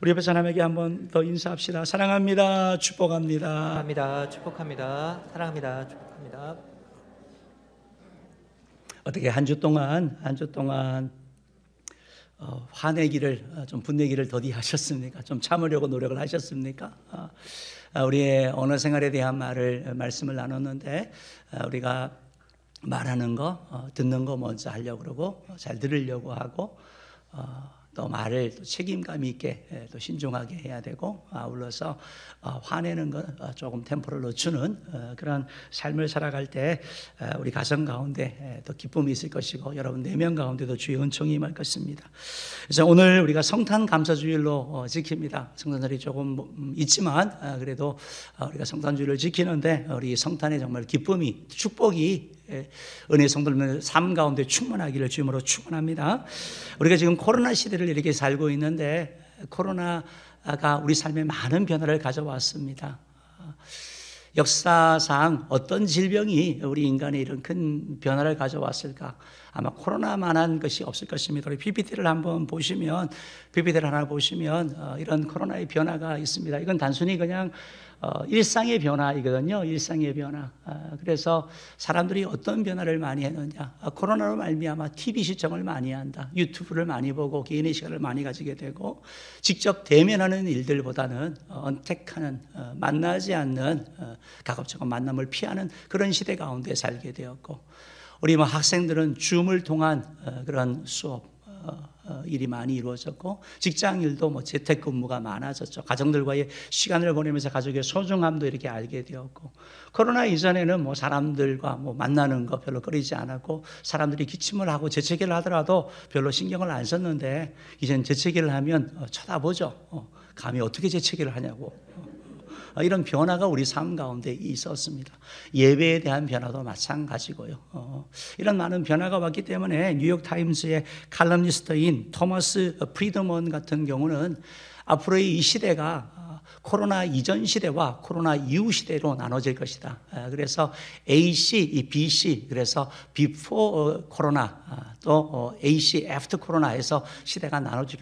우리 옆에 사람에게 한 번 더 인사합시다. 사랑합니다. 축복합니다. 사랑합니다. 축복합니다. 사랑합니다. 축복합니다. 어떻게 한 주 동안 화내기를 좀 분내기를 더디하셨습니까? 좀 참으려고 노력을 하셨습니까? 우리의 언어 생활에 대한 말씀을 나눴는데 우리가 말하는 거, 듣는 거 먼저 하려고 그러고 잘 들으려고 하고 또 말을 또 책임감 있게 또 신중하게 해야 되고 아울러서 화내는 건 조금 템포를 늦추는 그런 삶을 살아갈 때 우리 가정 가운데 또 기쁨이 있을 것이고 여러분 내면 가운데도 주의 은총이 임할 것입니다. 그래서 오늘 우리가 성탄 감사주일로 지킵니다. 성탄절이 조금 있지만 그래도 우리가 성탄주일을 지키는데 우리 성탄에 정말 기쁨이 축복이 은혜 성도들의 삶 가운데 충만하기를 주님으로 축원합니다. 우리가 지금 코로나 시대를 이렇게 살고 있는데 코로나가 우리 삶에 많은 변화를 가져왔습니다. 역사상 어떤 질병이 우리 인간에 이런 큰 변화를 가져왔을까? 아마 코로나만한 것이 없을 것입니다. 우리 PPT를 한번 보시면, PPT를 하나 보시면 이런 코로나의 변화가 있습니다. 이건 단순히 그냥 일상의 변화이거든요. 일상의 변화. 그래서 사람들이 어떤 변화를 많이 했느냐. 코로나로 말미암아 TV 시청을 많이 한다. 유튜브를 많이 보고 개인의 시간을 많이 가지게 되고 직접 대면하는 일들보다는 언택하는 만나지 않는 가급적인 만남을 피하는 그런 시대 가운데 살게 되었고 우리 학생들은 줌을 통한 그런 수업 일이 많이 이루어졌고 직장 일도 재택근무가 많아졌죠. 가정들과의 시간을 보내면서 가족의 소중함도 이렇게 알게 되었고 코로나 이전에는 사람들과 만나는 거 별로 꺼리지 않았고 사람들이 기침을 하고 재채기를 하더라도 별로 신경을 안 썼는데 이젠 재채기를 하면 쳐다보죠. 감히 어떻게 재채기를 하냐고. 이런 변화가 우리 삶 가운데 있었습니다. 예배에 대한 변화도 마찬가지고요. 이런 많은 변화가 왔기 때문에 뉴욕타임스의 칼럼니스트인 토머스 프리드먼 같은 경우는 앞으로의 이 시대가 코로나 이전 시대와 코로나 이후 시대로 나눠질 것이다. 그래서 AC, BC, 그래서 before 코로나 또 AC, after 코로나에서 시대가 나눠질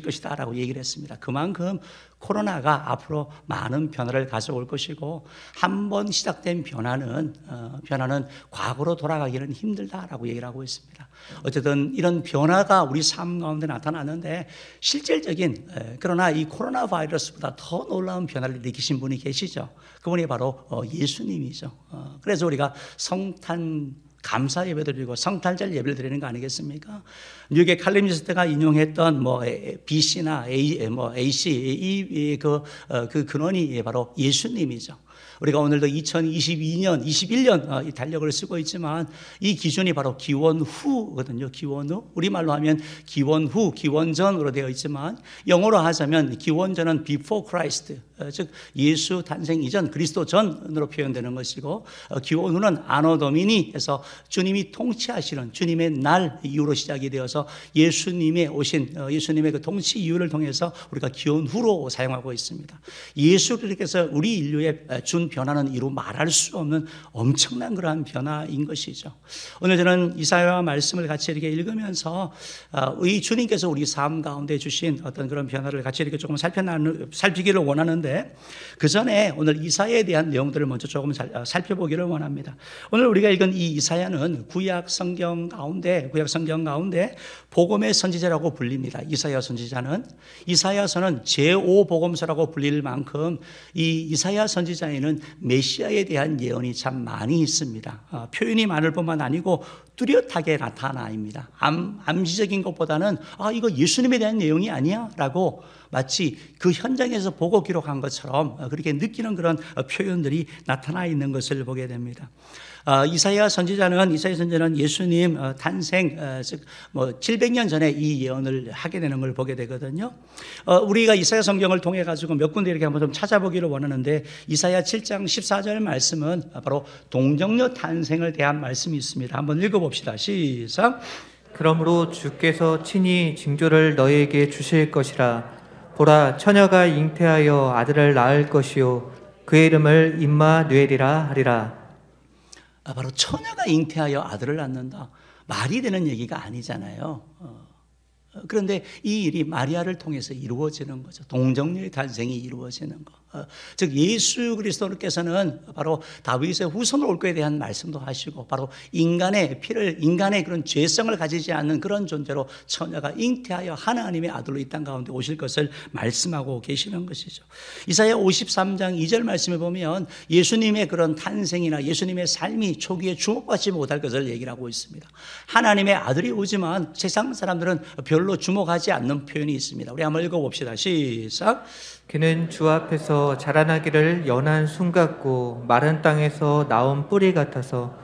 것이다 라고 얘기를 했습니다. 그만큼 코로나가 앞으로 많은 변화를 가져올 것이고 한 번 시작된 변화는 과거로 돌아가기는 힘들다라고 얘기를 하고 있습니다. 어쨌든 이런 변화가 우리 삶 가운데 나타나는데 실질적인 그러나 이 코로나 바이러스보다 더 놀라운 변화를 일으키신 분이 계시죠. 그분이 바로 예수님이죠. 그래서 우리가 성탄 감사 예배를 드리고 성탄절 예배를 드리는 거 아니겠습니까? 뉴욕의 칼럼니스트가 인용했던 BC나 AC 그 근원이 바로 예수님이죠. 우리가 오늘도 2022년, 21년 이 달력을 쓰고 있지만 이 기준이 바로 기원 후거든요. 기원 후. 우리말로 하면 기원 후, 기원 전으로 되어 있지만 영어로 하자면 기원 전은 before Christ, 즉 예수 탄생 이전, 그리스도 전으로 표현되는 것이고 기원 후는 아노 도미니 해서 주님이 통치하시는 주님의 날 이후로 시작이 되어서 예수님의 오신 예수님의 그 통치 이후를 통해서 우리가 기원 후로 사용하고 있습니다. 예수께서 우리 인류에 준 변화는 이루 말할 수 없는 엄청난 그러한 변화인 것이죠. 오늘 저는 이사야 말씀을 같이 이렇게 읽으면서 이 주님께서 우리 삶 가운데 주신 어떤 그런 변화를 같이 이렇게 조금 살피기를 원하는데 그 전에 오늘 이사야에 대한 내용들을 먼저 조금 살펴보기를 원합니다. 오늘 우리가 읽은 이 이사야는 구약 성경 가운데 복음의 선지자라고 불립니다. 이사야 선지자는 이사야서는 제5복음서라고 불릴 만큼 이 이사야 선지자에는 메시아에 대한 예언이 참 많이 있습니다. 표현이 많을 뿐만 아니고 뚜렷하게 나타나입니다. 암시적인 것보다는 이거 예수님에 대한 내용이 아니야? 라고 마치 그 현장에서 보고 기록한 것처럼 그렇게 느끼는 그런 표현들이 나타나 있는 것을 보게 됩니다. 이사야 선지자는 예수님 탄생 즉 700년 전에 이 예언을 하게 되는 걸 보게 되거든요. 우리가 이사야 성경을 통해 가지고 몇 군데 이렇게 한번 좀 찾아보기를 원하는데 이사야 7장 14절 말씀은 바로 동정녀 탄생을 대한 말씀이 있습니다. 한번 읽어봅시다. 시작. 그러므로 주께서 친히 징조를 너희에게 주실 것이라. 보라, 처녀가 잉태하여 아들을 낳을 것이요 그의 이름을 임마누엘이라 하리라. 바로 처녀가 잉태하여 아들을 낳는다. 말이 되는 얘기가 아니잖아요. 그런데 이 일이 마리아를 통해서 이루어지는 거죠. 동정녀의 탄생이 이루어지는 거. 즉 예수 그리스도께서는 바로 다윗의 후손으로 올 것에 대한 말씀도 하시고, 바로 인간의 피를, 인간의 그런 죄성을 가지지 않는 그런 존재로 처녀가 잉태하여 하나님의 아들로 이 땅 가운데 오실 것을 말씀하고 계시는 것이죠. 이사야 53장 2절 말씀에 보면 예수님의 그런 탄생이나 예수님의 삶이 초기에 주목받지 못할 것을 얘기를 하고 있습니다. 하나님의 아들이 오지만 세상 사람들은 별로 주목하지 않는 표현이 있습니다. 우리 한번 읽어봅시다. 시작. 그는 주 앞에서 자라나기를 연한 순 같고 마른 땅에서 나온 뿌리 같아서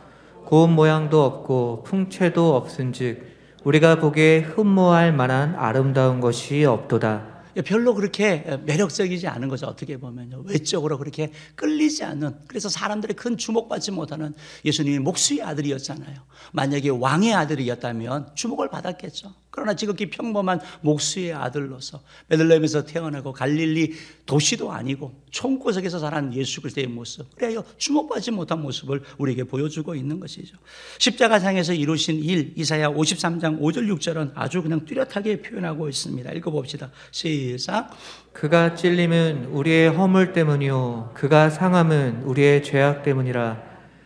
고운 모양도 없고 풍채도 없은즉 우리가 보기에 흠모할 만한 아름다운 것이 없도다. 별로 그렇게 매력적이지 않은 거죠. 어떻게 보면요, 외적으로 그렇게 끌리지 않는, 그래서 사람들이 큰 주목받지 못하는 예수님이 목수의 아들이었잖아요. 만약에 왕의 아들이었다면 주목을 받았겠죠. 그러나 지극히 평범한 목수의 아들로서 베들레헴에서 태어나고 갈릴리 도시도 아니고 총구석에서 자란 예수 그리스도의 모습, 그래야 주목받지 못한 모습을 우리에게 보여주고 있는 것이죠. 십자가상에서 이루신 일, 이사야 53장 5절 6절은 아주 그냥 뚜렷하게 표현하고 있습니다. 읽어봅시다. 시작. 그가 찔림은 우리의 허물 때문이요 그가 상함은 우리의 죄악 때문이라.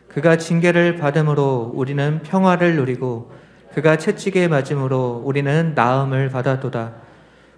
그가 징계를 받음으로 우리는 평화를 누리고 그가 채찍에 맞음으로 우리는 나음을 받았도다.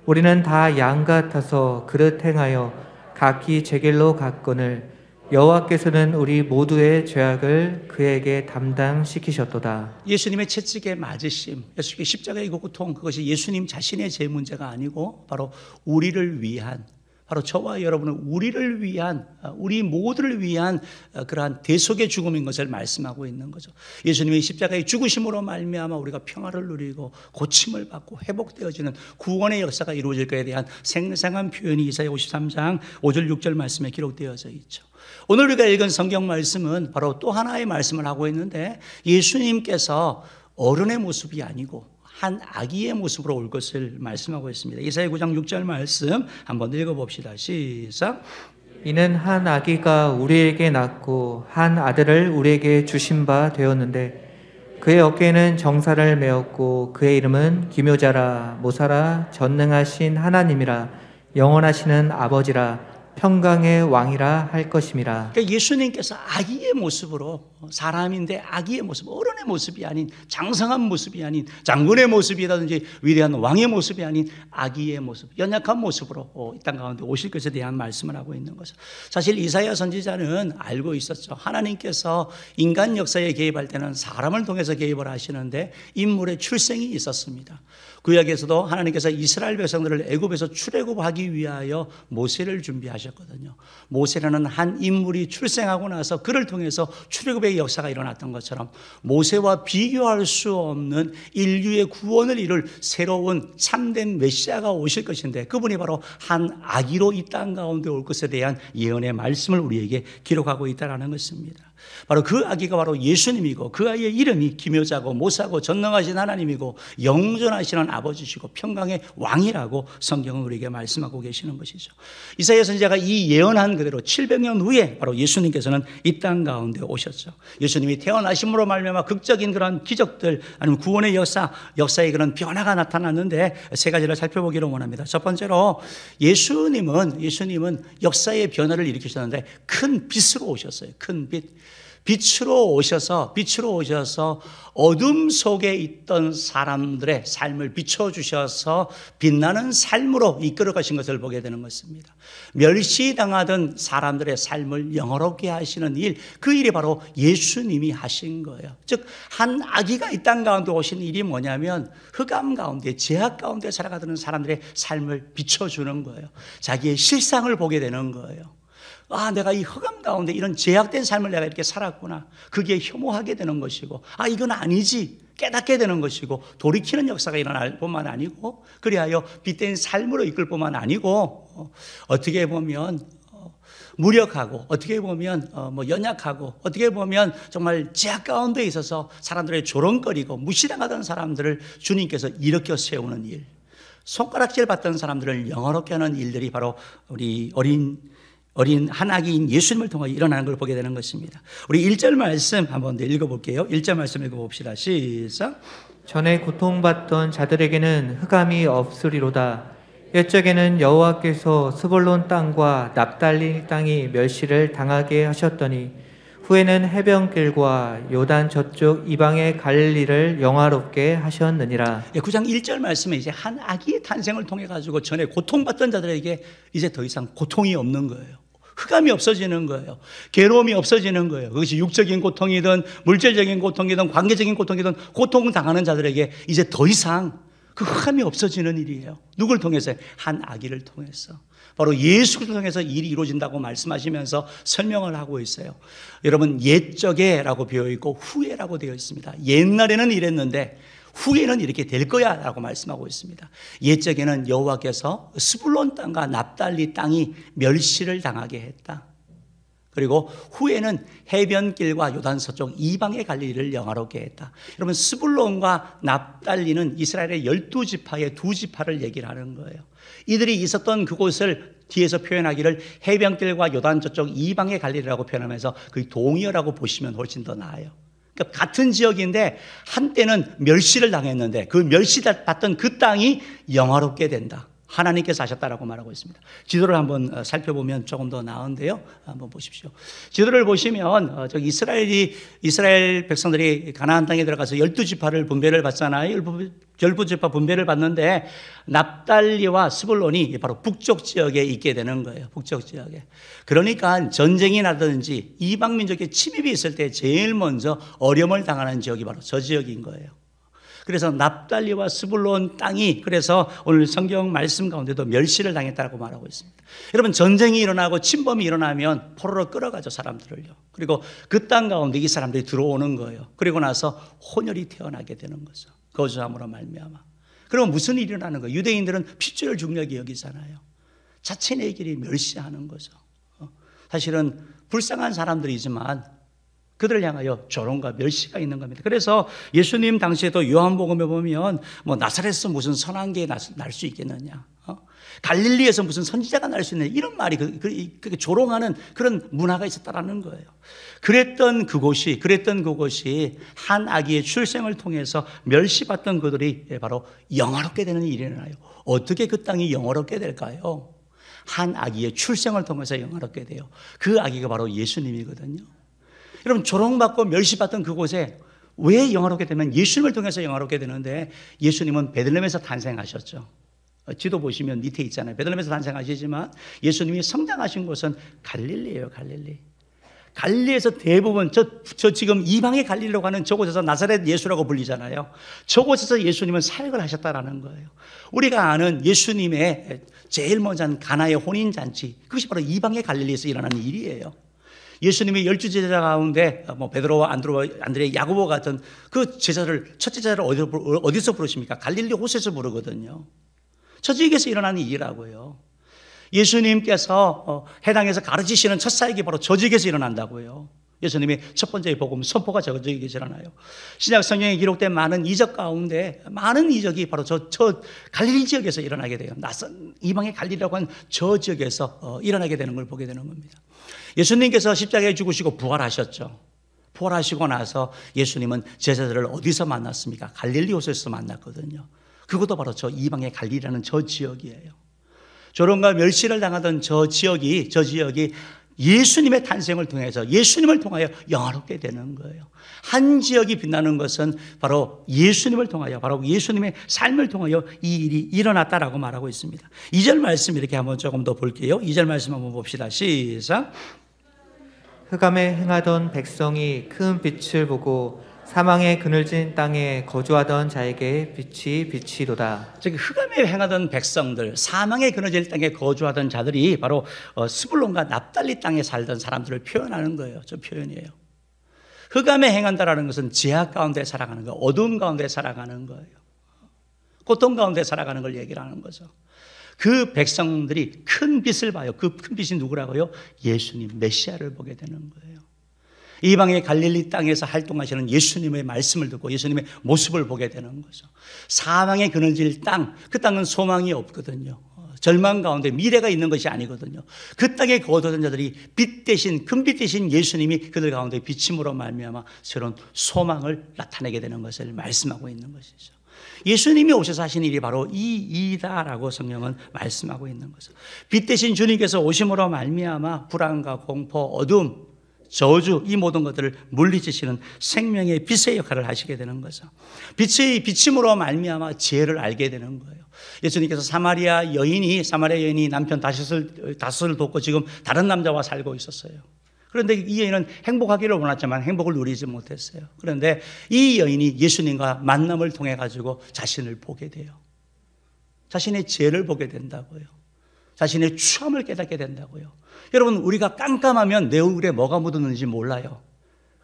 우리는 다 양 같아서 그릇 행하여 각기 제 길로 갔거늘 여호와께서는 우리 모두의 죄악을 그에게 담당시키셨도다. 예수님의 채찍에 맞으심, 예수님의 십자가의 고통, 그것이 예수님 자신의 죄 문제가 아니고 바로 우리를 위한, 바로 저와 여러분은 우리를 위한, 우리 모두를 위한 그러한 대속의 죽음인 것을 말씀하고 있는 거죠. 예수님의 십자가의 죽으심으로 말미암아 우리가 평화를 누리고 고침을 받고 회복되어지는 구원의 역사가 이루어질 것에 대한 생생한 표현이 이사야 53장 5절 6절 말씀에 기록되어져 있죠. 오늘 우리가 읽은 성경 말씀은 바로 또 하나의 말씀을 하고 있는데, 예수님께서 어른의 모습이 아니고 한 아기의 모습으로 올 것을 말씀하고 있습니다. 이사야 9장 6절 말씀 한번 읽어봅시다. 시작. 이는 한 아기가 우리에게 낳고 한 아들을 우리에게 주신 바 되었는데 그의 어깨에는 정사를 메었고 그의 이름은 기묘자라 모사라 전능하신 하나님이라 영원하시는 아버지라 평강의 왕이라 할 것임이라. 그러니까 예수님께서 아기의 모습으로, 사람인데 아기의 모습, 어른의 모습이 아닌, 장성한 모습이 아닌, 장군의 모습이라든지 위대한 왕의 모습이 아닌 아기의 모습, 연약한 모습으로 이 땅 가운데 오실 것에 대한 말씀을 하고 있는 거죠. 사실 이사야 선지자는 알고 있었죠. 하나님께서 인간 역사에 개입할 때는 사람을 통해서 개입을 하시는데 인물의 출생이 있었습니다. 구약에서도 하나님께서 이스라엘 백성들을 애굽에서 출애굽하기 위하여 모세를 준비하셨거든요. 모세라는 한 인물이 출생하고 나서 그를 통해서 출애굽의 역사가 일어났던 것처럼 모세와 비교할 수 없는 인류의 구원을 이룰 새로운 참된 메시아가 오실 것인데, 그분이 바로 한 아기로 이 땅 가운데 올 것에 대한 예언의 말씀을 우리에게 기록하고 있다는 것입니다. 바로 그 아기가 바로 예수님이고, 그 아이의 이름이 기묘자고 모사고 전능하신 하나님이고 영존하시는 아버지시고 평강의 왕이라고 성경은 우리에게 말씀하고 계시는 것이죠. 이사야 선지자가 이 예언한 그대로 700년 후에 바로 예수님께서는 이 땅 가운데 오셨죠. 예수님이 태어나심으로 말미암아 극적인 그런 기적들, 아니면 구원의 역사의 그런 변화가 나타났는데 세 가지를 살펴보기를 원합니다. 첫 번째로 예수님은 역사의 변화를 일으키셨는데 큰 빛으로 오셨어요. 큰 빛. 빛으로 오셔서 어둠 속에 있던 사람들의 삶을 비춰주셔서 빛나는 삶으로 이끌어 가신 것을 보게 되는 것입니다. 멸시당하던 사람들의 삶을 영화롭게 하시는 일, 그 일이 바로 예수님이 하신 거예요. 즉 한 아기가 이 땅 가운데 오신 일이 뭐냐면 흑암 가운데, 죄악 가운데 살아가던 사람들의 삶을 비춰주는 거예요. 자기의 실상을 보게 되는 거예요. 아, 내가 이 흑암 가운데 이런 제약된 삶을 내가 이렇게 살았구나. 그게 혐오하게 되는 것이고, 아, 이건 아니지 깨닫게 되는 것이고, 돌이키는 역사가 일어날 뿐만 아니고, 그리하여 빛된 삶으로 이끌 뿐만 아니고, 어떻게 보면 무력하고, 어떻게 보면 연약하고, 어떻게 보면 정말 제약 가운데 있어서 사람들의 조롱거리고 무시당하던 사람들을 주님께서 일으켜 세우는 일, 손가락질 받던 사람들을 영화롭게 하는 일들이 바로 우리 어린 한 아기인 예수님을 통해 일어나는 걸 보게 되는 것입니다. 우리 1절 말씀 한번 더 읽어볼게요. 1절 말씀 읽어봅시다. 시작. 전에 고통받던 자들에게는 흑암이 없으리로다. 옛적에는 여호와께서 스불론 땅과 납달리 땅이 멸시를 당하게 하셨더니 후에는 해변길과 요단 저쪽 이방의 갈릴리를 영화롭게 하셨느니라. 9장 1절 말씀에 이제 한 아기의 탄생을 통해 가지고 전에 고통받던 자들에게 이제 더 이상 고통이 없는 거예요. 흑암이 없어지는 거예요. 괴로움이 없어지는 거예요. 그것이 육적인 고통이든 물질적인 고통이든 관계적인 고통이든 고통당하는 자들에게 이제 더 이상 그 흑암이 없어지는 일이에요. 누굴 통해서? 한 아기를 통해서. 바로 예수를 통해서 일이 이루어진다고 말씀하시면서 설명을 하고 있어요. 여러분, 옛적에라고 되어 있고 후에라고 되어 있습니다. 옛날에는 이랬는데 후에는 이렇게 될 거야 라고 말씀하고 있습니다. 옛적에는 여호와께서 스불론 땅과 납달리 땅이 멸시를 당하게 했다. 그리고 후에는 해변길과 요단 서쪽 이방의 갈릴리를 영화롭게 했다. 여러분, 스불론과 납달리는 이스라엘의 12지파의 2지파를 얘기를 하는 거예요. 이들이 있었던 그곳을 뒤에서 표현하기를 해변길과 요단 저쪽 이방의 갈릴리라고 표현하면서 그 동이어라고 보시면 훨씬 더 나아요. 그러니까 같은 지역인데 한때는 멸시를 당했는데 그 멸시받던 그 땅이 영화롭게 된다. 하나님께서 하셨다라고 말하고 있습니다. 지도를 한번 살펴보면 조금 더 나은데요. 한번 보십시오. 지도를 보시면 이스라엘 백성들이 가나안 땅에 들어가서 12지파를 분배를 받잖아요. 12지파 분배를 받는데 납달리와 스불론이 바로 북쪽 지역에 있게 되는 거예요. 북쪽 지역에. 그러니까 전쟁이 나든지 이방 민족의 침입이 있을 때 제일 먼저 어려움을 당하는 지역이 바로 저 지역인 거예요. 그래서 납달리와 스불론 땅이 그래서 오늘 성경 말씀 가운데도 멸시를 당했다고 말하고 있습니다. 여러분, 전쟁이 일어나고 침범이 일어나면 포로로 끌어가죠, 사람들을요. 그리고 그 땅 가운데 이 사람들이 들어오는 거예요. 그리고 나서 혼혈이 태어나게 되는 거죠. 거주함으로 말미암아. 그러면 무슨 일이 일어나는 거예요? 유대인들은 핏줄을 중요하게 여기잖아요. 자신의 길이 멸시하는 거죠. 사실은 불쌍한 사람들이지만 그들을 향하여 조롱과 멸시가 있는 겁니다. 그래서 예수님 당시에도 요한복음에 보면 나사렛에서 무슨 선한 게 날 수 있겠느냐, 갈릴리에서 무슨 선지자가 날 수 있느냐, 이런 말이 그렇게 조롱하는 그런 문화가 있었다라는 거예요. 그랬던 그곳이 한 아기의 출생을 통해서 멸시받던 그들이 바로 영화롭게 되는 일이 일어나요. 어떻게 그 땅이 영화롭게 될까요? 한 아기의 출생을 통해서 영화롭게 돼요. 그 아기가 바로 예수님이거든요. 여러분, 조롱받고 멸시받던 그곳에 왜 영화롭게 되면 예수님을 통해서 영화롭게 되는데, 예수님은 베들레헴에서 탄생하셨죠. 지도 보시면 밑에 있잖아요. 베들레헴에서 탄생하시지만 예수님이 성장하신 곳은 갈릴리예요. 갈릴리에서 대부분 저 지금 이방의 갈릴리로 가는 저곳에서 나사렛 예수라고 불리잖아요. 저곳에서 예수님은 사역을 하셨다라는 거예요. 우리가 아는 예수님의 제일 먼저 한 가나의 혼인잔치, 그것이 바로 이방의 갈릴리에서 일어나는 일이에요. 예수님이 12제자 가운데 베드로와 안드레, 야고보 같은 그 제자를, 첫 제자를 어디서 부르십니까? 갈릴리 호수에서 부르거든요. 저 지역에서 일어나는 일이라고요. 예수님께서 해당에서 가르치시는 첫 사역이 바로 저 지역에서 일어난다고요. 예수님의 첫 번째 복음 선포가 저 지역에서 일어나요. 신약 성경에 기록된 많은 이적 가운데 많은 이적이 바로 저 갈릴리 지역에서 일어나게 돼요. 낯선 이방의 갈릴리라고 하는 저 지역에서 일어나게 되는 걸 보게 되는 겁니다. 예수님께서 십자가에 죽으시고 부활하셨죠. 부활하시고 나서 예수님은 제자들을 어디서 만났습니까? 갈릴리 호수에서 만났거든요. 그것도 바로 저 이방의 갈릴리라는 저 지역이에요. 조롱과 멸시를 당하던 저 지역이 예수님의 탄생을 통해서, 예수님을 통하여 영화롭게 되는 거예요. 한 지역이 빛나는 것은 바로 예수님을 통하여, 바로 예수님의 삶을 통하여 이 일이 일어났다라고 말하고 있습니다. 2절 말씀 이렇게 한번 조금 더 볼게요. 2절 말씀 한번 봅시다. 시작. 흑암에 행하던 백성이 큰 빛을 보고 사망의 그늘진 땅에 거주하던 자에게 빛이 비치도다. 즉, 흑암에 행하던 백성들, 사망의 그늘진 땅에 거주하던 자들이 바로 스불론과 납달리 땅에 살던 사람들을 표현하는 거예요. 저 표현이에요. 흑암에 행한다라는 것은 제약 가운데 살아가는 거, 어두움 가운데 살아가는 거예요. 고통 가운데 살아가는 걸 얘기를 하는 거죠. 그 백성들이 큰 빛을 봐요. 그 큰 빛이 누구라고요? 예수님, 메시아를 보게 되는 거예요. 이방의 갈릴리 땅에서 활동하시는 예수님의 말씀을 듣고 예수님의 모습을 보게 되는 거죠. 사망의 그늘질 땅, 그 땅은 소망이 없거든요. 절망 가운데 미래가 있는 것이 아니거든요. 그 땅에 거두던 자들이 빛 대신, 금빛 대신 예수님이 그들 가운데 비침으로 말미암아 새로운 소망을 나타내게 되는 것을 말씀하고 있는 것이죠. 예수님이 오셔서 하신 일이 바로 이 일이다라고 성경은 말씀하고 있는 거죠. 빛 대신 주님께서 오심으로 말미암아 불안과 공포, 어둠, 저주, 이 모든 것들을 물리치시는 생명의 빛의 역할을 하시게 되는 거죠. 빛의 비침으로 말미암아 지혜를 알게 되는 거예요. 예수님께서 사마리아 여인이 남편 다섯을 돕고 지금 다른 남자와 살고 있었어요. 그런데 이 여인은 행복하기를 원했지만 행복을 누리지 못했어요. 그런데 이 여인이 예수님과 만남을 통해 가지고 자신을 보게 돼요. 자신의 죄를 보게 된다고요. 자신의 추함을 깨닫게 된다고요. 여러분, 우리가 깜깜하면 내 얼굴에 뭐가 묻었는지 몰라요.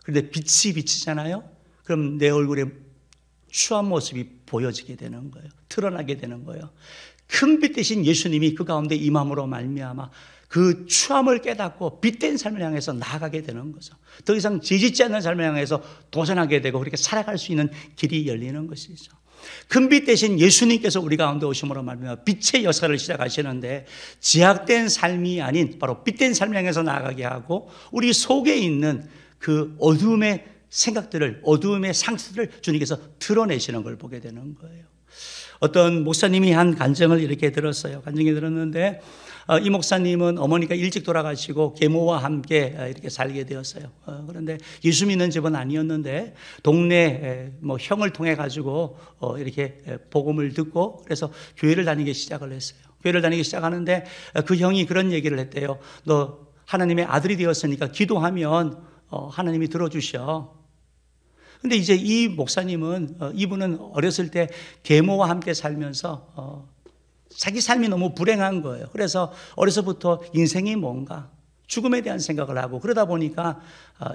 그런데 빛이 비치잖아요. 그럼 내 얼굴에 추한 모습이 보여지게 되는 거예요. 드러나게 되는 거예요. 큰 빛 대신 예수님이 그 가운데 임함으로 말미암아 그 추함을 깨닫고 빛된 삶을 향해서 나아가게 되는 거죠. 더 이상 죄짓지 않는 삶을 향해서 도전하게 되고 그렇게 살아갈 수 있는 길이 열리는 것이죠. 큰 빛 대신 예수님께서 우리 가운데 오심으로 말미암아 빛의 역사를 시작하시는데 제약된 삶이 아닌 바로 빛된 삶을 향해서 나아가게 하고 우리 속에 있는 그 어두움의 생각들을, 어두움의 상처들을 주님께서 드러내시는 걸 보게 되는 거예요. 어떤 목사님이 한 간증을 이렇게 들었어요. 간증이 들었는데 이 목사님은 어머니가 일찍 돌아가시고 계모와 함께 이렇게 살게 되었어요. 그런데 예수 믿는 집은 아니었는데 동네 형을 통해 가지고 이렇게 복음을 듣고 그래서 교회를 다니기 시작을 했어요. 교회를 다니기 시작하는데 그 형이 그런 얘기를 했대요. 너 하나님의 아들이 되었으니까 기도하면 하나님이 들어주셔. 근데 이제 이 목사님은 이분은 어렸을 때 계모와 함께 살면서 자기 삶이 너무 불행한 거예요. 그래서 어려서부터 인생이 뭔가 죽음에 대한 생각을 하고 그러다 보니까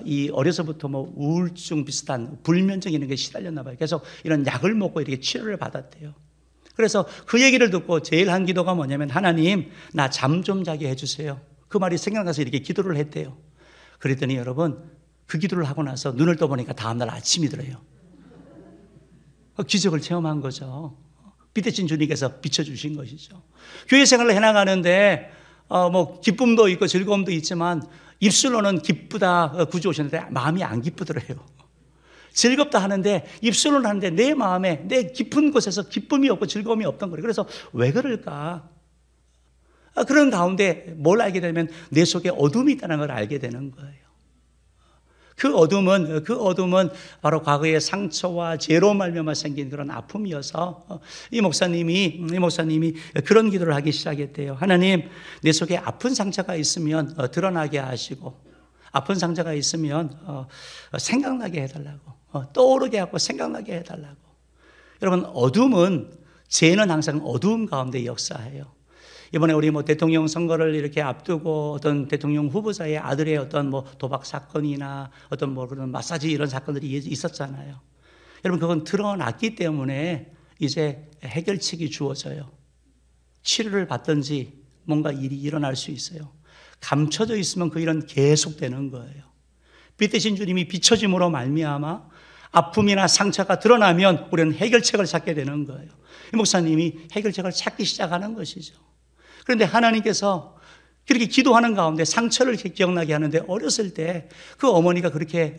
이 어려서부터 뭐 우울증 비슷한 불면증 이런 게 시달렸나 봐요. 계속 이런 약을 먹고 이렇게 치료를 받았대요. 그래서 그 얘기를 듣고 제일 한 기도가 뭐냐면 하나님 나 잠 좀 자게 해주세요. 그 말이 생각나서 이렇게 기도를 했대요. 그랬더니 여러분 그 기도를 하고 나서 눈을 떠보니까 다음날 아침이더래요. 기적을 체험한 거죠. 빛 대신 주님께서 비춰주신 것이죠. 교회 생활을 해나가는데 뭐 기쁨도 있고 즐거움도 있지만 입술로는 기쁘다 구주오셨는데 마음이 안 기쁘더래요. 즐겁다 하는데 입술로는 하는데 내 마음에 내 깊은 곳에서 기쁨이 없고 즐거움이 없던 거예요. 그래서 왜 그럴까? 그런 가운데 뭘 알게 되면 내 속에 어둠이 있다는 걸 알게 되는 거예요. 그 어둠은 바로 과거의 상처와 죄로 말미암아 생긴 그런 아픔이어서 이 목사님이 그런 기도를 하기 시작했대요. 하나님, 내 속에 아픈 상처가 있으면 드러나게 하시고 아픈 상처가 있으면 생각나게 해달라고 떠오르게 하고 생각나게 해달라고. 여러분, 죄는 항상 어두움 가운데 역사해요. 이번에 우리 대통령 선거를 이렇게 앞두고 어떤 대통령 후보자의 아들의 어떤 도박 사건이나 어떤 그런 마사지 이런 사건들이 있었잖아요. 여러분, 그건 드러났기 때문에 이제 해결책이 주어져요. 치료를 받든지 뭔가 일이 일어날 수 있어요. 감춰져 있으면 그 일은 계속되는 거예요. 빛 대신 주님이 비춰짐으로 말미암아 아픔이나 상처가 드러나면 우리는 해결책을 찾게 되는 거예요. 이 목사님이 해결책을 찾기 시작하는 것이죠. 그런데 하나님께서 그렇게 기도하는 가운데 상처를 기억나게 하는데 어렸을 때 그 어머니가 그렇게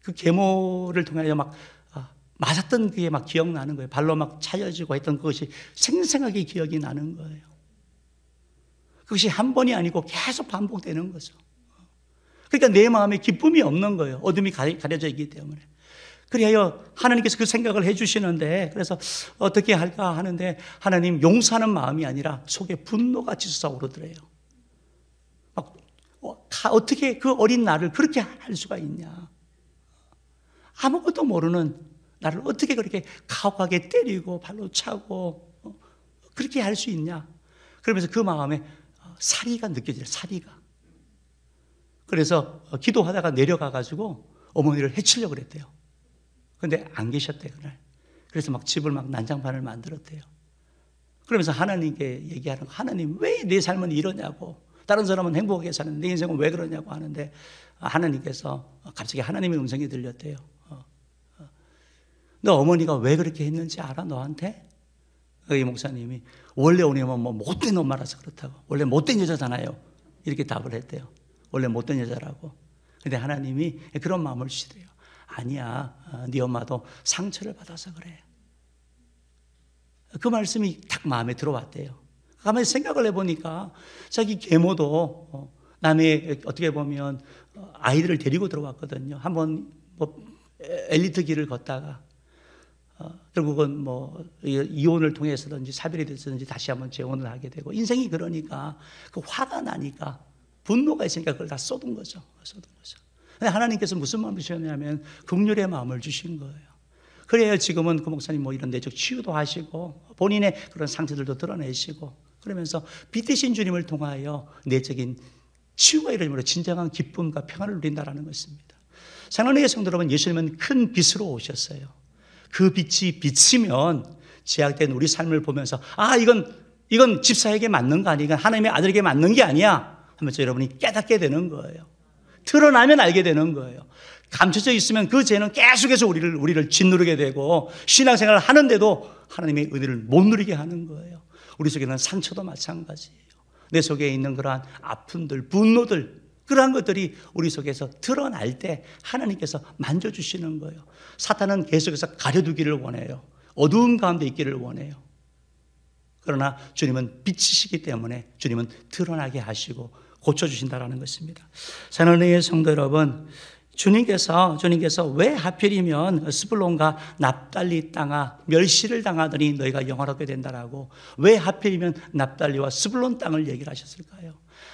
그 계모를 통하여 막 맞았던 그게 막 기억나는 거예요. 발로 막 차여지고 했던 그것이 생생하게 기억이 나는 거예요. 그것이 한 번이 아니고 계속 반복되는 거죠. 그러니까 내 마음에 기쁨이 없는 거예요. 어둠이 가려져 있기 때문에. 그래야 하나님께서 그 생각을 해주시는데 그래서 어떻게 할까 하는데 하나님 용서하는 마음이 아니라 속에 분노가 치솟아오르더래요. 어떻게 그 어린 나를 그렇게 할 수가 있냐. 아무것도 모르는 나를 어떻게 그렇게 가혹하게 때리고 발로 차고 그렇게 할 수 있냐. 그러면서 그 마음에 사리가 느껴져요. 사리가. 그래서 기도하다가 내려가가지고 어머니를 해치려고 그랬대요. 근데 안 계셨대요, 그날. 그래서 막 집을 막 난장판을 만들었대요. 그러면서 하나님께 얘기하는 거, 하나님 왜 내 삶은 이러냐고. 다른 사람은 행복하게 사는데 내 인생은 왜 그러냐고 하는데 하나님께서 갑자기 하나님의 음성이 들렸대요. 너 어머니가 왜 그렇게 했는지 알아, 너한테? 이 목사님이 원래 우리 뭐 못된 엄마라서 그렇다고, 원래 못된 여자잖아요, 이렇게 답을 했대요. 원래 못된 여자라고. 근데 하나님이 그런 마음을 주시대요. 아니야, 네 엄마도 상처를 받아서 그래. 그 말씀이 딱 마음에 들어왔대요. 가만히 생각을 해보니까 자기 계모도 남의 어떻게 보면 아이들을 데리고 들어왔거든요. 한번 뭐 엘리트 길을 걷다가 결국은 뭐 이혼을 통해서든지 사별이 됐든지 다시 한번 재혼을 하게 되고, 인생이 그러니까 그 화가 나니까 분노가 있으니까 그걸 다 쏟은 거죠. 근데 하나님께서 무슨 마음을 주셨냐면 긍휼의 마음을 주신 거예요. 그래야 지금은 그 목사님 뭐 이런 내적 치유도 하시고 본인의 그런 상처들도 드러내시고, 그러면서 빛 대신 주님을 통하여 내적인 치유가 이루어짐으로 진정한 기쁨과 평안을 누린다라는 것입니다. 사랑하는 성도 여러분, 예수님은 큰 빛으로 오셨어요. 그 빛이 비치면 제약된 우리 삶을 보면서 이건 집사에게 맞는 거 아니야, 이건 하나님의 아들에게 맞는 게 아니야 하면서 여러분이 깨닫게 되는 거예요. 드러나면 알게 되는 거예요. 감춰져 있으면 그 죄는 계속해서 우리를 짓누르게 되고, 신앙생활을 하는데도 하나님의 은혜를 못 누리게 하는 거예요. 우리 속에는 상처도 마찬가지예요. 내 속에 있는 그러한 아픔들, 분노들, 그러한 것들이 우리 속에서 드러날 때 하나님께서 만져주시는 거예요. 사탄은 계속해서 가려두기를 원해요. 어두운 가운데 있기를 원해요. 그러나 주님은 빛이시기 때문에 주님은 드러나게 하시고 고쳐주신다라는 것입니다. 사랑하는 성도 여러분, 주님께서 왜 하필이면 스불론과 납달리 땅아 멸시를 당하더니 너희가 영화롭게 된다라고, 왜 하필이면 납달리와 스불론 땅을 얘기를 하셨을까요?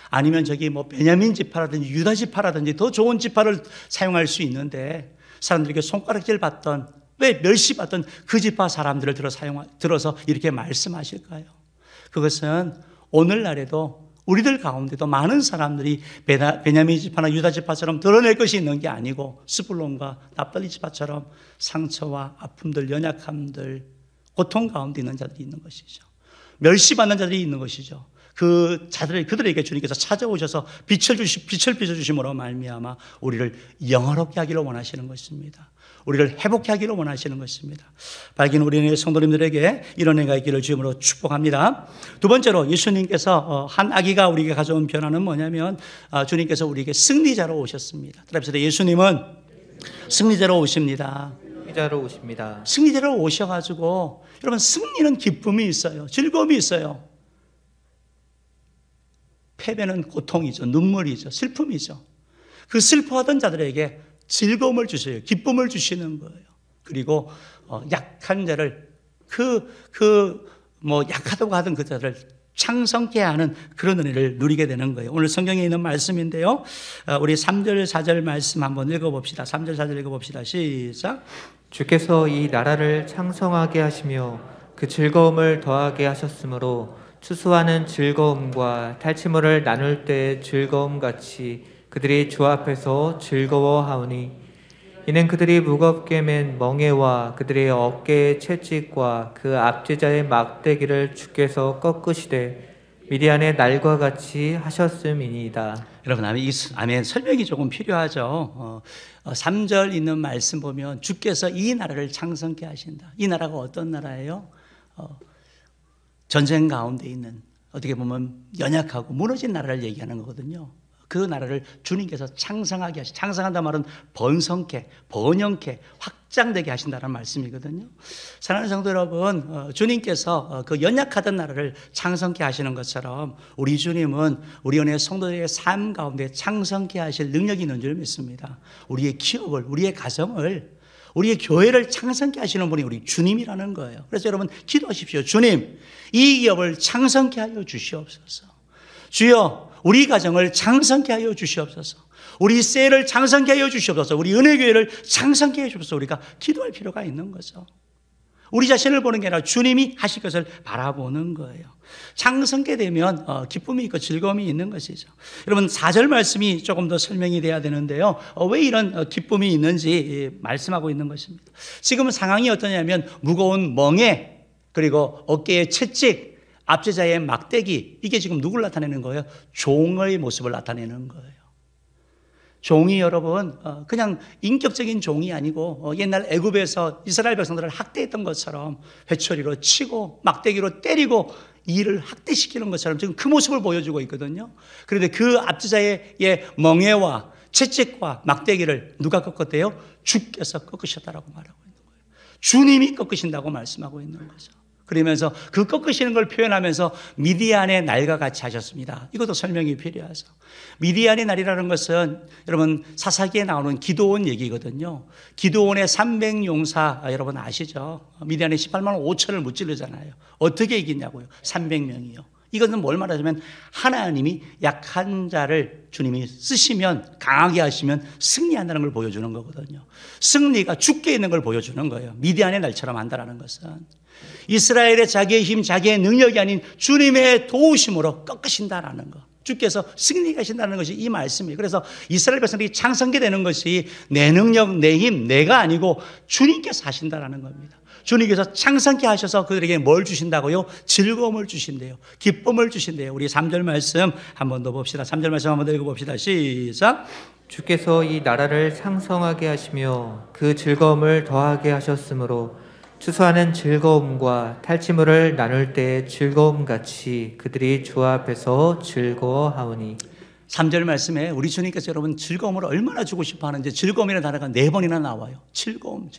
아니면 저기 뭐 베냐민 지파라든지 유다 지파라든지 더 좋은 지파를 사용할 수 있는데, 사람들에게 손가락질 받던, 왜 멸시받던 그 지파 사람들을 들어서 이렇게 말씀하실까요? 그것은 오늘날에도 우리들 가운데도 많은 사람들이 베냐민 지파나 유다 지파처럼 드러낼 것이 있는 게 아니고, 스불론과 납달리 지파처럼 상처와 아픔들, 연약함들, 고통 가운데 있는 자들이 있는 것이죠. 멸시받는 자들이 있는 것이죠. 그들에게 주님께서 찾아오셔서 빛을 비춰주심으로 말미암아 우리를 영화롭게 하기를 원하시는 것입니다. 우리를 회복케 하기를 원하시는 것입니다. 밝은 우리의 성도님들에게 이런 은혜가 있기를 주님으로 축복합니다. 두 번째로, 예수님께서 한 아기가 우리에게 가져온 변화는 뭐냐면, 주님께서 우리에게 승리자로 오셨습니다. 따라합시다. 예수님은 승리자로 오십니다. 승리자로 오셔가지고, 여러분, 승리는 기쁨이 있어요. 즐거움이 있어요. 패배는 고통이죠. 눈물이죠. 슬픔이죠. 그 슬퍼하던 자들에게 즐거움을 주셔요. 기쁨을 주시는 거예요. 그리고 약한 자를 약하다고 하던 그 자를 창성케 하는 그런 은혜를 누리게 되는 거예요. 오늘 성경에 있는 말씀인데요. 우리 3절 4절 말씀 한번 읽어봅시다. 3절 4절 읽어봅시다. 시작. 주께서 이 나라를 창성하게 하시며 그 즐거움을 더하게 하셨으므로 추수하는 즐거움과 탈취물을 나눌 때의 즐거움같이 그들이 주 앞에서 즐거워하오니, 이는 그들이 무겁게 맨 멍에와 그들의 어깨의 채찍과 그 압제자의 막대기를 주께서 꺾으시되 미디안의 날과 같이 하셨음이니이다. 여러분, 아멘. 설명이 조금 필요하죠. 3절 있는 말씀 보면 주께서 이 나라를 창성케 하신다. 이 나라가 어떤 나라예요? 전쟁 가운데 있는, 어떻게 보면 연약하고 무너진 나라를 얘기하는 거거든요. 그 나라를 주님께서 창성하게 창성한다는 말은 번성케, 번영케, 확장되게 하신다는 말씀이거든요. 사랑하는 성도 여러분, 주님께서 그 연약하던 나라를 창성케 하시는 것처럼 우리 주님은 우리 은혜 성도들의 삶 가운데 창성케 하실 능력이 있는 줄 믿습니다. 우리의 기업을, 우리의 가정을, 우리의 교회를 창성케 하시는 분이 우리 주님이라는 거예요. 그래서 여러분 기도하십시오. 주님, 이 기업을 창성케 하여 주시옵소서. 주여, 우리 가정을 창성케 하여 주시옵소서. 우리 셀을 창성케 하여 주시옵소서. 우리 은혜교회를 창성케 해 주옵소서. 우리가 기도할 필요가 있는 거죠. 우리 자신을 보는 게 아니라 주님이 하실 것을 바라보는 거예요. 창성케 되면 기쁨이 있고 즐거움이 있는 것이죠. 여러분, 4절 말씀이 조금 더 설명이 돼야 되는데요. 왜 이런 기쁨이 있는지 말씀하고 있는 것입니다. 지금 상황이 어떠냐면 무거운 멍에, 그리고 어깨에 채찍, 압제자의 막대기, 이게 지금 누굴 나타내는 거예요? 종의 모습을 나타내는 거예요. 종이 여러분 그냥 인격적인 종이 아니고 옛날 애굽에서 이스라엘 백성들을 학대했던 것처럼 회초리로 치고 막대기로 때리고 이를 학대시키는 것처럼 지금 그 모습을 보여주고 있거든요. 그런데 그 압제자의 멍에와 채찍과 막대기를 누가 꺾었대요? 주께서 꺾으셨다라고 말하고 있는 거예요. 주님이 꺾으신다고 말씀하고 있는 거죠. 그러면서 그 꺾으시는 걸 표현하면서 미디안의 날과 같이 하셨습니다. 이것도 설명이 필요하죠. 미디안의 날이라는 것은 여러분 사사기에 나오는 기드온 얘기거든요. 기드온의 300용사 여러분 아시죠? 미디안에 18만 5천을 무찌르잖아요. 어떻게 이기냐고요? 300명이요. 이것은 뭘 말하자면 하나님이 약한 자를 주님이 쓰시면 강하게 하시면 승리한다는 걸 보여주는 거거든요. 승리가 주께 있는 걸 보여주는 거예요. 미디안의 날처럼 한다는 것은 이스라엘의 자기의 힘, 자기의 능력이 아닌 주님의 도우심으로 꺾으신다라는 거. 주께서 승리하신다는 것이 이 말씀이에요. 그래서 이스라엘 백성들이 창성게 되는 것이 내 능력, 내 힘, 내가 아니고 주님께서 하신다라는 겁니다. 주님께서 창성케 하셔서 그들에게 뭘 주신다고요? 즐거움을 주신대요. 기쁨을 주신대요. 우리 3절 말씀 한 번 더 봅시다. 3절 말씀 한 번 더 읽어봅시다. 시작. 주께서 이 나라를 상성하게 하시며 그 즐거움을 더하게 하셨으므로 추수하는 즐거움과 탈취물을 나눌 때의 즐거움같이 그들이 주 앞에서 즐거워하오니. 3절 말씀에 우리 주님께서 여러분 즐거움을 얼마나 주고 싶어 하는지 즐거움이라는 단어가 4번이나 나와요. 즐거움.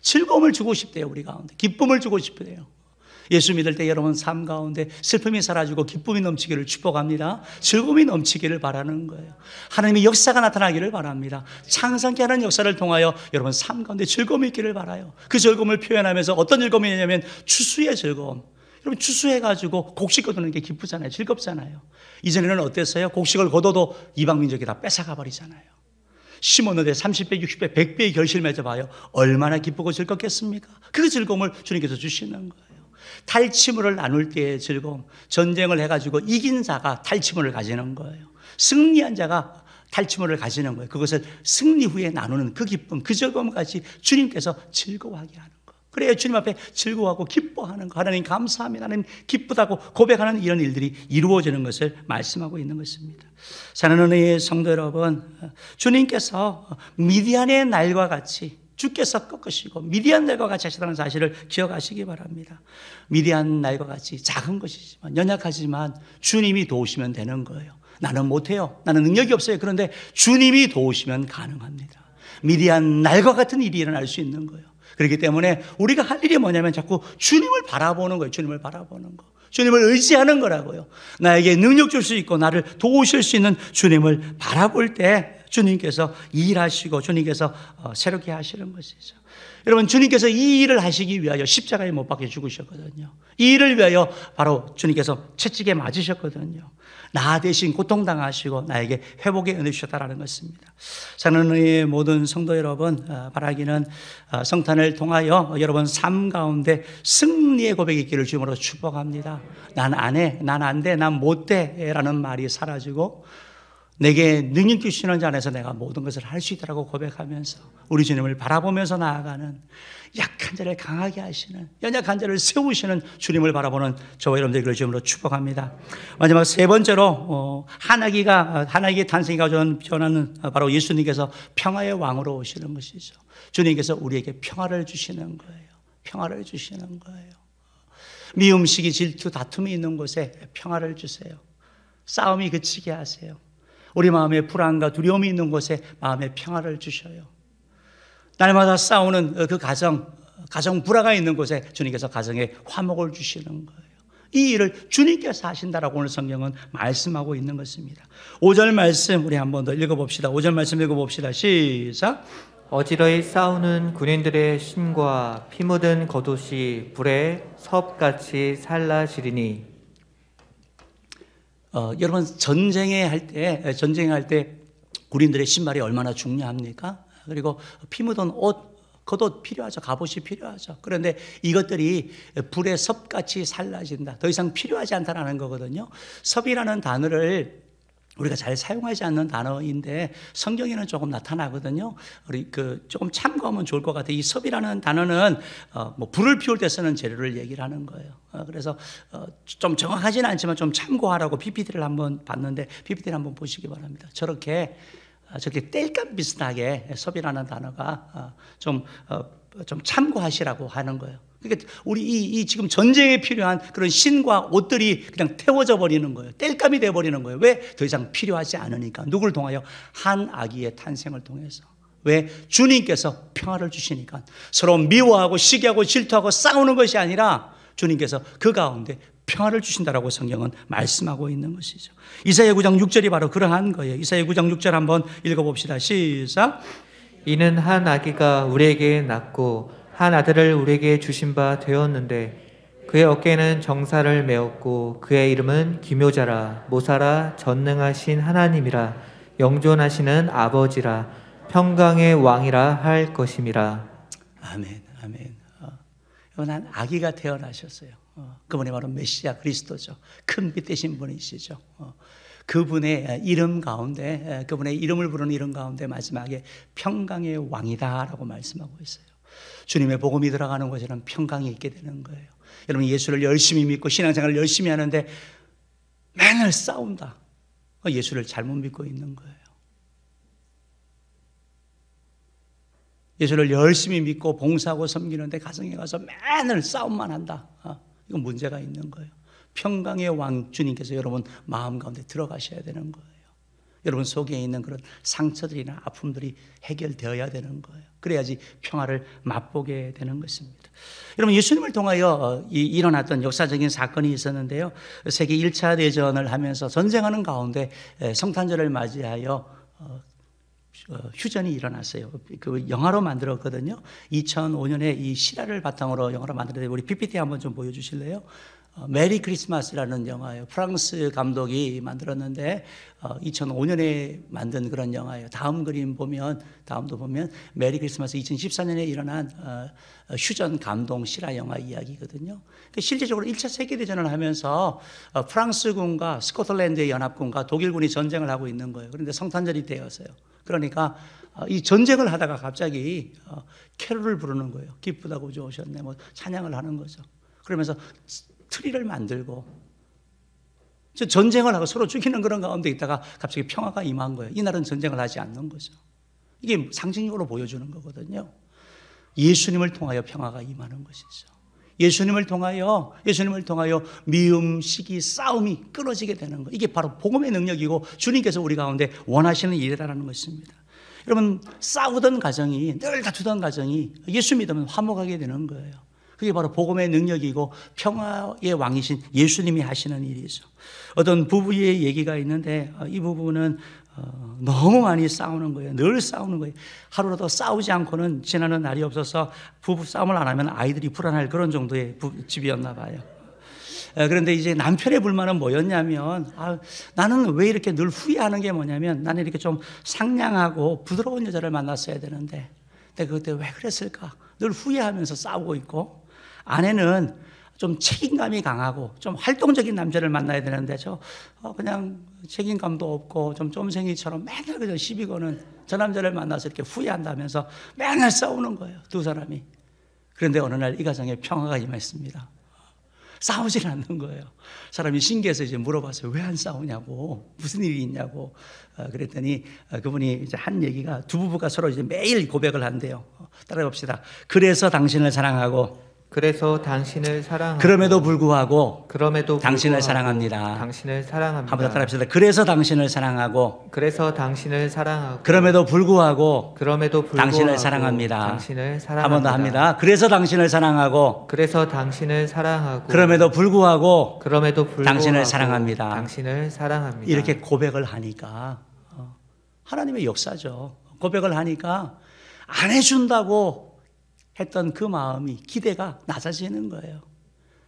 즐거움을 주고 싶대요. 우리 가운데 기쁨을 주고 싶대요. 예수 믿을 때 여러분 삶 가운데 슬픔이 사라지고 기쁨이 넘치기를 축복합니다. 즐거움이 넘치기를 바라는 거예요. 하나님의 역사가 나타나기를 바랍니다. 창상케 하는 역사를 통하여 여러분 삶 가운데 즐거움이 있기를 바라요. 그 즐거움을 표현하면서 어떤 즐거움이냐면 추수의 즐거움. 여러분 추수해가지고 곡식 거두는 게 기쁘잖아요. 즐겁잖아요. 이전에는 어땠어요? 곡식을 거둬도 이방민족이 다 뺏어가 버리잖아요. 심었는데 30배, 60배, 100배의 결실을 맺어봐요. 얼마나 기쁘고 즐겁겠습니까? 그 즐거움을 주님께서 주시는 거예요. 탈취물을 나눌 때의 즐거움. 전쟁을 해가지고 이긴 자가 탈취물을 가지는 거예요. 승리한 자가 탈취물을 가지는 거예요. 그것을 승리 후에 나누는 그 기쁨, 그 즐거움까지 주님께서 즐거워하게 하는 거예요. 그래야 주님 앞에 즐거워하고 기뻐하는 거. 하나님 감사합니다. 하나님 기쁘다고 고백하는 이런 일들이 이루어지는 것을 말씀하고 있는 것입니다. 사랑하는 은혜의 성도 여러분, 주님께서 미디안의 날과 같이 주께서 꺾으시고 미디안 날과 같이 하시다는 사실을 기억하시기 바랍니다. 미디안 날과 같이 작은 것이지만 연약하지만 주님이 도우시면 되는 거예요. 나는 못해요. 나는 능력이 없어요. 그런데 주님이 도우시면 가능합니다. 미디안 날과 같은 일이 일어날 수 있는 거예요. 그렇기 때문에 우리가 할 일이 뭐냐면 자꾸 주님을 바라보는 거예요. 주님을 바라보는 거. 주님을 의지하는 거라고요. 나에게 능력 줄 수 있고 나를 도우실 수 있는 주님을 바라볼 때 주님께서 일하시고 주님께서 새롭게 하시는 것이죠. 여러분 주님께서 이 일을 하시기 위하여 십자가에 못 박혀 죽으셨거든요. 이 일을 위하여 바로 주님께서 채찍에 맞으셨거든요. 나 대신 고통당하시고 나에게 회복의 은혜 주셨다라는 것입니다. 사랑하는 의의 모든 성도 여러분, 바라기는 성탄을 통하여 여러분 삶 가운데 승리의 고백이 있기를 주님으로 축복합니다. 난 안 해, 난 안 돼, 난 못 돼 라는 말이 사라지고 내게 능력 주시는 자 안에서 내가 모든 것을 할 수 있다고 고백하면서 우리 주님을 바라보면서 나아가는 약한 자를 강하게 하시는 연약한 자를 세우시는 주님을 바라보는 저와 여러분들 주님으로 축복합니다. 마지막 세 번째로 하나기의 탄생이 가져온 변화는 바로 예수님께서 평화의 왕으로 오시는 것이죠. 주님께서 우리에게 평화를 주시는 거예요. 평화를 주시는 거예요. 미움, 시기, 질투, 다툼이 있는 곳에 평화를 주세요. 싸움이 그치게 하세요. 우리 마음에 불안과 두려움이 있는 곳에 마음의 평화를 주셔요. 날마다 싸우는 그 가정 불화가 있는 곳에 주님께서 가정에 화목을 주시는 거예요. 이 일을 주님께서 하신다라고 오늘 성경은 말씀하고 있는 것입니다. 5절 말씀 우리 한 번 더 읽어봅시다. 5절 말씀 읽어봅시다. 시작. 어지러이 싸우는 군인들의 신과 피 묻은 겉옷이 불에 섭같이 살라지리니. 여러분 전쟁할 때 군인들의 신발이 얼마나 중요합니까? 그리고 피 묻은 옷, 겉옷 필요하죠. 갑옷이 필요하죠. 그런데 이것들이 불에 섭같이 살라진다. 더 이상 필요하지 않다라는 거거든요. 섭이라는 단어를 우리가 잘 사용하지 않는 단어인데 성경에는 조금 나타나거든요. 우리 조금 참고하면 좋을 것 같아요. 이 섭이라는 단어는 뭐 불을 피울 때 쓰는 재료를 얘기를 하는 거예요. 그래서 좀 정확하지는 않지만 좀 참고하라고 PPT를 한번 봤는데 PPT를 한번 보시기 바랍니다. 저렇게 땔감 비슷하게 섭이라는 단어가 좀 참고하시라고 하는 거예요. 그러니까 우리 이 지금 전쟁에 필요한 그런 신과 옷들이 그냥 태워져 버리는 거예요. 땔감이 되어 버리는 거예요. 왜? 더 이상 필요하지 않으니까. 누구를 통하여? 한 아기의 탄생을 통해서. 왜? 주님께서 평화를 주시니까. 서로 미워하고 시기하고 질투하고 싸우는 것이 아니라 주님께서 그 가운데 평화를 주신다라고 성경은 말씀하고 있는 것이죠. 이사야 9장 6절이 바로 그러한 거예요. 이사야 9장 6절 한번 읽어봅시다. 시작. 이는 한 아기가 우리에게 낳고 한 아들을 우리에게 주신 바 되었는데 그의 어깨에는 정사를 메었고 그의 이름은 기묘자라 모사라 전능하신 하나님이라 영존하시는 아버지라 평강의 왕이라 할 것임이라. 아멘, 아멘. 한 아기가 태어나셨어요. 그분이 바로 메시아 그리스도죠. 큰 빛 되신 분이시죠. 그분의 이름 가운데, 그분의 이름을 부르는 이름 가운데 마지막에 평강의 왕이다라고 말씀하고 있어요. 주님의 복음이 들어가는 곳에는 평강이 있게 되는 거예요. 여러분, 예수를 열심히 믿고 신앙생활을 열심히 하는데 맨날 싸운다. 예수를 잘못 믿고 있는 거예요. 예수를 열심히 믿고 봉사하고 섬기는데 가정에 가서 맨날 싸움만 한다. 이건 문제가 있는 거예요. 평강의 왕 주님께서 여러분 마음 가운데 들어가셔야 되는 거예요. 여러분 속에 있는 그런 상처들이나 아픔들이 해결되어야 되는 거예요. 그래야지 평화를 맛보게 되는 것입니다. 여러분, 예수님을 통하여 일어났던 역사적인 사건이 있었는데요. 세계 1차 대전을 하면서 전쟁하는 가운데 성탄절을 맞이하여 휴전이 일어났어요. 그 영화로 만들었거든요. 2005년에 이 실화를 바탕으로 영화로 만들었는데 우리 PPT 한번 좀 보여주실래요? 메리 크리스마스라는 영화예요. 프랑스 감독이 만들었는데 2005년에 만든 그런 영화예요. 다음도 보면 메리 크리스마스 2014년에 일어난 휴전 감동 실화 영화 이야기거든요. 실제적으로 1차 세계대전을 하면서 프랑스군과 스코틀랜드의 연합군과 독일군이 전쟁을 하고 있는 거예요. 그런데 성탄절이 되었어요. 그러니까 이 전쟁을 하다가 갑자기 캐롤을 부르는 거예요. 기쁘다고 좋으셨네. 뭐 찬양을 하는 거죠. 그러면서 트리를 만들고 전쟁을 하고 서로 죽이는 그런 가운데 있다가 갑자기 평화가 임한 거예요. 이날은 전쟁을 하지 않는 거죠. 이게 상징적으로 보여주는 거거든요. 예수님을 통하여 평화가 임하는 것이죠. 예수님을 통하여 미움, 시기, 싸움이 끊어지게 되는 거. 이게 바로 복음의 능력이고 주님께서 우리 가운데 원하시는 일이라는 것입니다. 여러분, 싸우던 가정이, 늘 다투던 가정이 예수 믿으면 화목하게 되는 거예요. 그게 바로 복음의 능력이고 평화의 왕이신 예수님이 하시는 일이죠. 어떤 부부의 얘기가 있는데 이 부부는 너무 많이 싸우는 거예요. 늘 싸우는 거예요. 하루라도 싸우지 않고는 지나는 날이 없어서 부부 싸움을 안 하면 아이들이 불안할 그런 정도의 집이었나 봐요. 그런데 이제 남편의 불만은 뭐였냐면 나는 왜 이렇게 늘 후회하는 게 뭐냐면 나는 이렇게 좀 상냥하고 부드러운 여자를 만났어야 되는데 내가 그때 왜 그랬을까? 늘 후회하면서 싸우고 있고 아내는 좀 책임감이 강하고 좀 활동적인 남자를 만나야 되는데 그냥 책임감도 없고 좀 쫌생이처럼 맨날 그저 시비 거는 저 남자를 만나서 이렇게 후회한다면서 맨날 싸우는 거예요, 두 사람이. 그런데 어느 날 이 가정에 평화가 임했습니다. 싸우질 않는 거예요. 사람이 신기해서 이제 물어봤어요. 왜 안 싸우냐고, 무슨 일이 있냐고. 그랬더니 그분이 이제 한 얘기가 두 부부가 서로 이제 매일 고백을 한대요. 따라해 봅시다. 그래서 당신을 사랑하고 그럼에도 불구하고 당신을 사랑합니다. 한번 더 따라합시다. 그래서 당신을 사랑하고 그럼에도 불구하고 당신을 사랑합니다. 한 번 더 합니다. 그래서 당신을 사랑하고 그럼에도 불구하고 당신을 사랑합니다. 이렇게 고백을 하니까 하나님의 역사죠. 고백을 하니까 안 해준다고 했던 그 마음이, 기대가 낮아지는 거예요.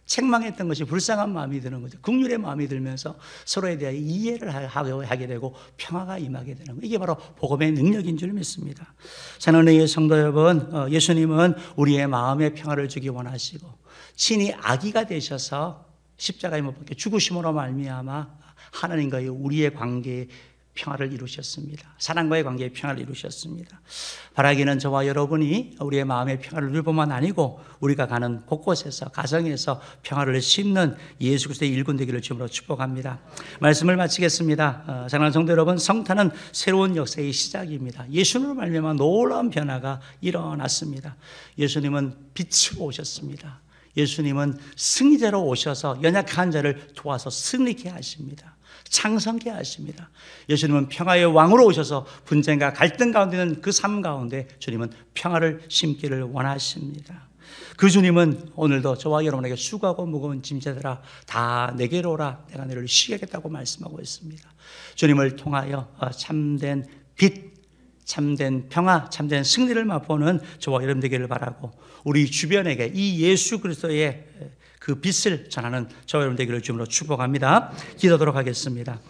책망했던 것이 불쌍한 마음이 드는 거죠. 긍휼의 마음이 들면서 서로에 대하여 이해를 하게 되고 평화가 임하게 되는 거예요. 이게 바로 복음의 능력인 줄 믿습니다. 사랑하는 성도 여러분, 예수님은 우리의 마음에 평화를 주기 원하시고 친히 아기가 되셔서 십자가에 못 박혀 죽으심으로 말미암아 하나님과의 우리의 관계에 평화를 이루셨습니다. 사랑과의 관계에 평화를 이루셨습니다. 바라기는 저와 여러분이 우리의 마음의 평화를 누릴 뿐만 아니고 우리가 가는 곳곳에서 가정에서 평화를 심는 예수 그리스도의 일꾼 되기를 주님으로 축복합니다. 말씀을 마치겠습니다. 사랑하는 성도 여러분, 성탄은 새로운 역사의 시작입니다. 예수님으로 말미암아 놀라운 변화가 일어났습니다. 예수님은 빛으로 오셨습니다. 예수님은 승리자로 오셔서 연약한 자를 도와서 승리케 하십니다. 창성케 하십니다. 예수님은 평화의 왕으로 오셔서 분쟁과 갈등 가운데 있는 그 삶 가운데 주님은 평화를 심기를 원하십니다. 그 주님은 오늘도 저와 여러분에게 수고하고 무거운 짐자들아 다 내게로 오라, 내가 너를 쉬게 하겠다고 말씀하고 있습니다. 주님을 통하여 참된 빛, 참된 평화, 참된 승리를 맛보는 저와 여러분 되기를 바라고 우리 주변에게 이 예수 그리스도의 그 빛을 전하는 저와 여러분 되기를 주님으로 축복합니다. 기도하도록 하겠습니다.